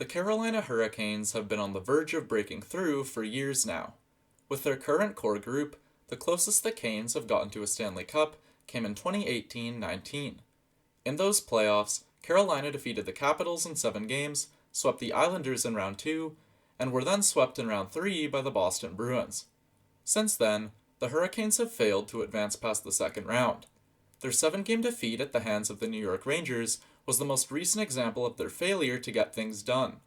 The Carolina Hurricanes have been on the verge of breaking through for years now. With their current core group, the closest the Canes have gotten to a Stanley Cup came in 2018-19. In those playoffs, Carolina defeated the Capitals in 7 games, swept the Islanders in round 2, and were then swept in round 3 by the Boston Bruins. Since then, the Hurricanes have failed to advance past the second round. Their 7-game defeat at the hands of the New York Rangers was the most recent example of their failure to get things done.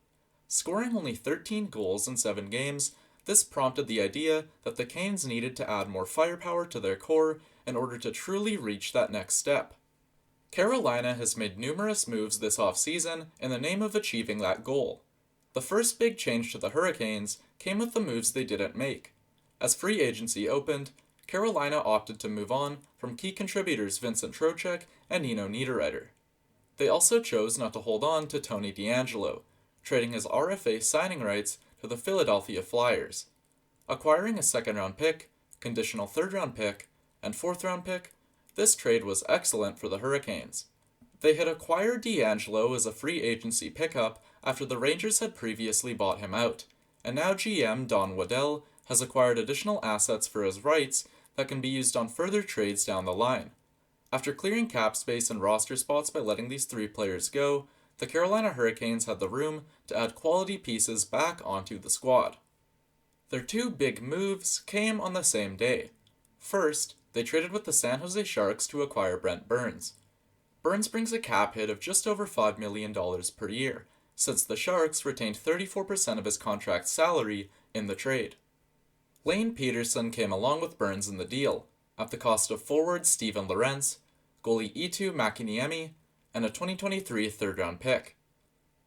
Scoring only 13 goals in 7 games, this prompted the idea that the Canes needed to add more firepower to their core in order to truly reach that next step. Carolina has made numerous moves this offseason in the name of achieving that goal. The first big change to the Hurricanes came with the moves they didn't make. As free agency opened, Carolina opted to move on from key contributors Vincent Trocheck and Nino Niederreiter. They also chose not to hold on to Tony DeAngelo, trading his RFA signing rights to the Philadelphia Flyers. Acquiring a second-round pick, conditional third-round pick, and fourth-round pick, this trade was excellent for the Hurricanes. They had acquired DeAngelo as a free agency pickup after the Rangers had previously bought him out, and now GM Don Waddell has acquired additional assets for his rights that can be used on further trades down the line. After clearing cap space and roster spots by letting these 3 players go, the Carolina Hurricanes had the room to add quality pieces back onto the squad. Their 2 big moves came on the same day. First, they traded with the San Jose Sharks to acquire Brent Burns. Burns brings a cap hit of just over $5 million per year, since the Sharks retained 34% of his contract salary in the trade. Lane Peterson came along with Burns in the deal, at the cost of forward Steven Lorentz, goalie Eetu Makiniemi, and a 2023 third-round pick.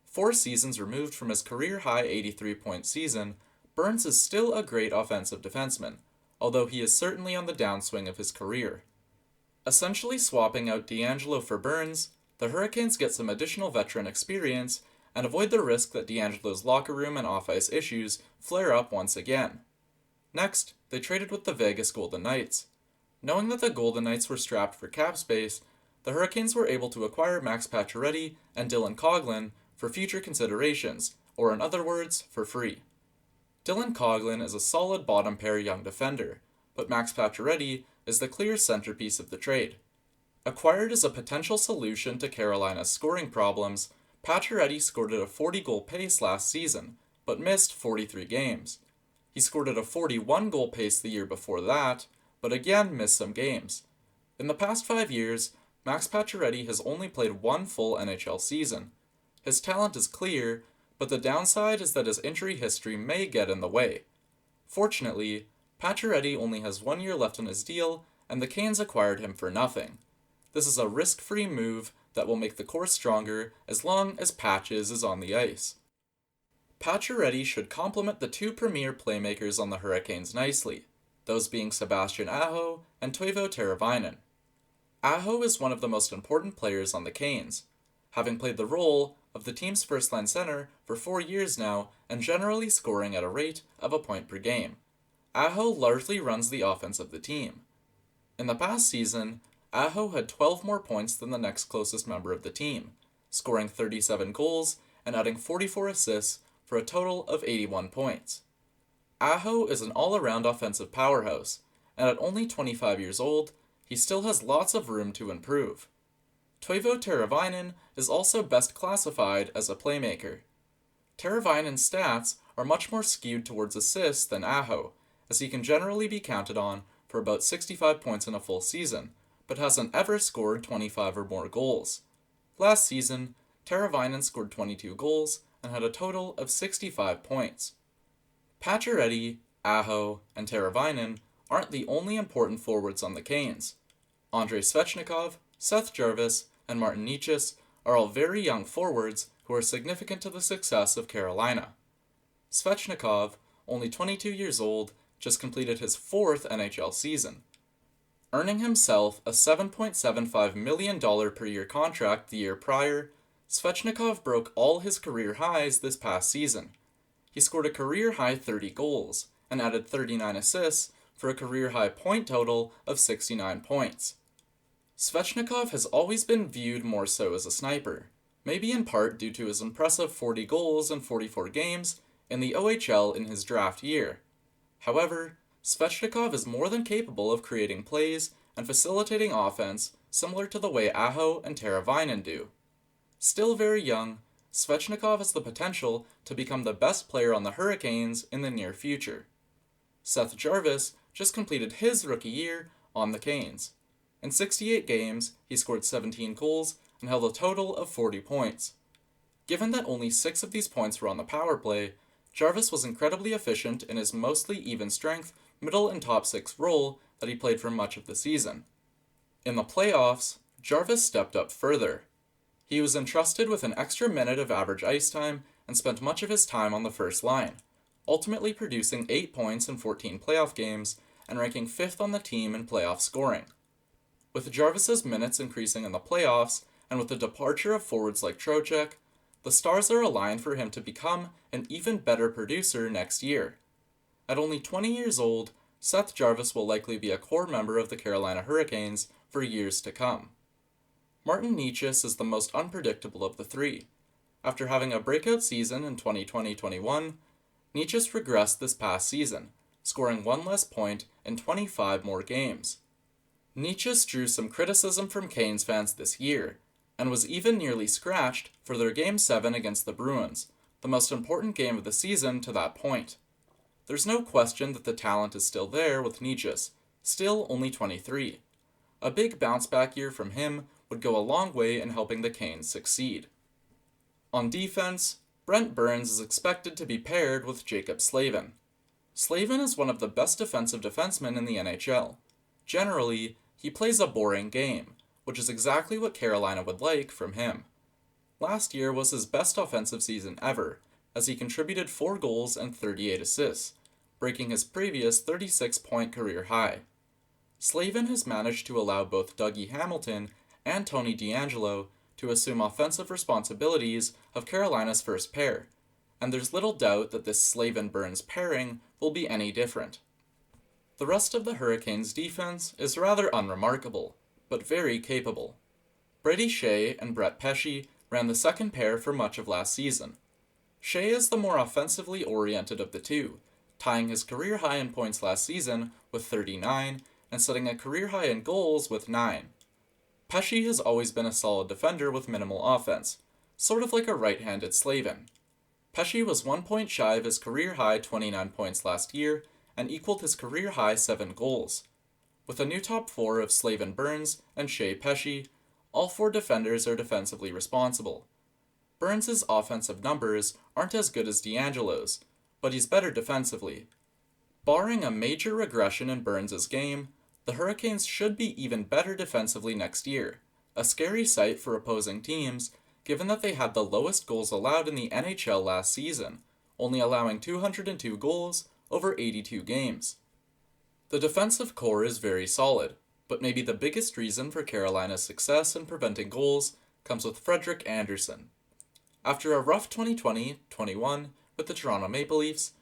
4 seasons removed from his career-high 83-point season, Burns is still a great offensive defenseman, although he is certainly on the downswing of his career. Essentially swapping out DeAngelo for Burns, the Hurricanes get some additional veteran experience and avoid the risk that DeAngelo's locker room and off-ice issues flare up once again. Next, they traded with the Vegas Golden Knights. Knowing that the Golden Knights were strapped for cap space, the Hurricanes were able to acquire Max Pacioretty and Dylan Coghlan for future considerations, or in other words, for free. Dylan Coghlan is a solid bottom pair young defender, but Max Pacioretty is the clear centerpiece of the trade. Acquired as a potential solution to Carolina's scoring problems, Pacioretty scored at a 40-goal pace last season, but missed 43 games. He scored at a 41-goal pace the year before that, but again missed some games. In the past 5 years, Max Pacioretty has only played 1 full NHL season. His talent is clear, but the downside is that his injury history may get in the way. Fortunately, Pacioretty only has 1 year left on his deal, and the Canes acquired him for nothing. This is a risk-free move that will make the core stronger as long as Patches is on the ice. Pacioretty should complement the 2 premier playmakers on the Hurricanes nicely, those being Sebastian Aho and Teuvo Teravainen. Aho is one of the most important players on the Canes, having played the role of the team's first-line center for 4 years now and generally scoring at a rate of a point per game. Aho largely runs the offense of the team. In the past season, Aho had 12 more points than the next closest member of the team, scoring 37 goals and adding 44 assists for a total of 81 points. Aho is an all-around offensive powerhouse, and at only 25 years old, he still has lots of room to improve. Teuvo Teravainen is also best classified as a playmaker. Teravainen's stats are much more skewed towards assists than Aho, as he can generally be counted on for about 65 points in a full season, but hasn't ever scored 25 or more goals. Last season, Teravainen scored 22 goals and had a total of 65 points. Pacioretty, Aho, and Teravainen aren't the only important forwards on the Canes. Andrei Svechnikov, Seth Jarvis, and Martin Necas are all very young forwards who are significant to the success of Carolina. Svechnikov, only 22 years old, just completed his 4th NHL season. Earning himself a $7.75 million per year contract the year prior, Svechnikov broke all his career highs this past season. He scored a career-high 30 goals and added 39 assists for a career-high point total of 69 points. Svechnikov has always been viewed more so as a sniper, maybe in part due to his impressive 40 goals in 44 games in the OHL in his draft year. However, Svechnikov is more than capable of creating plays and facilitating offense similar to the way Aho and Teravainen do. Still very young, Svechnikov has the potential to become the best player on the Hurricanes in the near future. Seth Jarvis just completed his rookie year on the Canes. In 68 games, he scored 17 goals and held a total of 40 points. Given that only 6 of these points were on the power play, Jarvis was incredibly efficient in his mostly even-strength middle and top 6 role that he played for much of the season. In the playoffs, Jarvis stepped up further. He was entrusted with an extra minute of average ice time and spent much of his time on the first line, ultimately producing 8 points in 14 playoff games and ranking 5th on the team in playoff scoring. With Jarvis's minutes increasing in the playoffs, and with the departure of forwards like Trocheck, the stars are aligned for him to become an even better producer next year. At only 20 years old, Seth Jarvis will likely be a core member of the Carolina Hurricanes for years to come. Martin Necas is the most unpredictable of the three. After having a breakout season in 2020-21, Necas regressed this past season, scoring 1 less point in 25 more games. Necas drew some criticism from Canes fans this year, and was even nearly scratched for their Game 7 against the Bruins, the most important game of the season to that point. There's no question that the talent is still there with Necas, still only 23. A big bounce-back year from him would go a long way in helping the Canes succeed. On defense, Brent Burns is expected to be paired with Jacob Slavin. Slavin is one of the best defensive defensemen in the NHL. Generally, he plays a boring game, which is exactly what Carolina would like from him. Last year was his best offensive season ever, as he contributed 4 goals and 38 assists, breaking his previous 36-point career high. Slavin has managed to allow both Dougie Hamilton and Tony DeAngelo to assume offensive responsibilities of Carolina's first pair, and there's little doubt that this Slavin-Burns pairing will be any different. The rest of the Hurricanes' defense is rather unremarkable, but very capable. Brady Shea and Brett Pesce ran the second pair for much of last season. Shea is the more offensively oriented of the two, tying his career high in points last season with 39 and setting a career high in goals with 9. Pesce has always been a solid defender with minimal offense, sort of like a right-handed Slavin. Pesce was 1 point shy of his career high 29 points last year and equaled his career high 7 goals. With a new top 4 of Slavin Burns and Shea Pesce, all 4 defenders are defensively responsible. Burns' offensive numbers aren't as good as DeAngelo's, but he's better defensively. Barring a major regression in Burns' game, the Hurricanes should be even better defensively next year, a scary sight for opposing teams given that they had the lowest goals allowed in the NHL last season, only allowing 202 goals over 82 games. The defensive core is very solid, but maybe the biggest reason for Carolina's success in preventing goals comes with Frederik Andersen. After a rough 2020-21 with the Toronto Maple Leafs,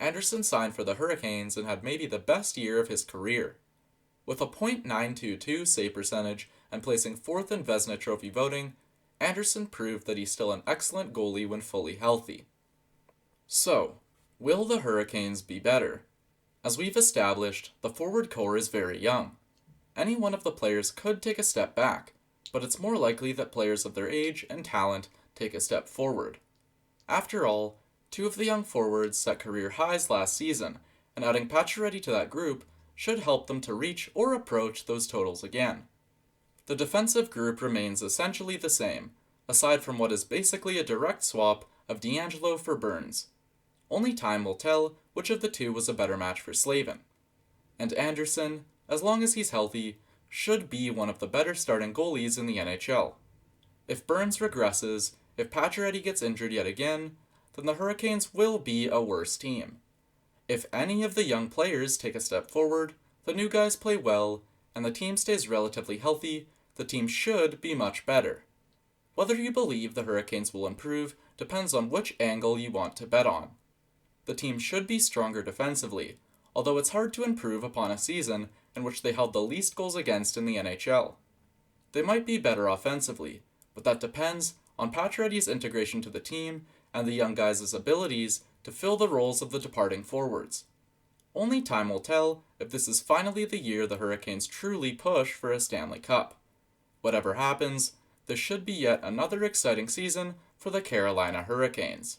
Andersen signed for the Hurricanes and had maybe the best year of his career. With a .922 save percentage and placing 4th in Vezina Trophy voting, Andersen proved that he's still an excellent goalie when fully healthy. So, will the Hurricanes be better? As we've established, the forward core is very young. Any one of the players could take a step back, but it's more likely that players of their age and talent take a step forward. After all, 2 of the young forwards set career highs last season, and adding Pacioretty to that group should help them to reach or approach those totals again. The defensive group remains essentially the same, aside from what is basically a direct swap of DeAngelo for Burns. Only time will tell which of the two was a better match for Slavin. And Andersen, as long as he's healthy, should be one of the better starting goalies in the NHL. If Burns regresses, if Pacioretty gets injured yet again, then the Hurricanes will be a worse team. If any of the young players take a step forward, the new guys play well, and the team stays relatively healthy, the team should be much better. Whether you believe the Hurricanes will improve depends on which angle you want to bet on. The team should be stronger defensively, although it's hard to improve upon a season in which they held the least goals against in the NHL. They might be better offensively, but that depends on Pacioretty's integration to the team and the young guys' abilities to fill the roles of the departing forwards. Only time will tell if this is finally the year the Hurricanes truly push for a Stanley Cup. Whatever happens, this should be yet another exciting season for the Carolina Hurricanes.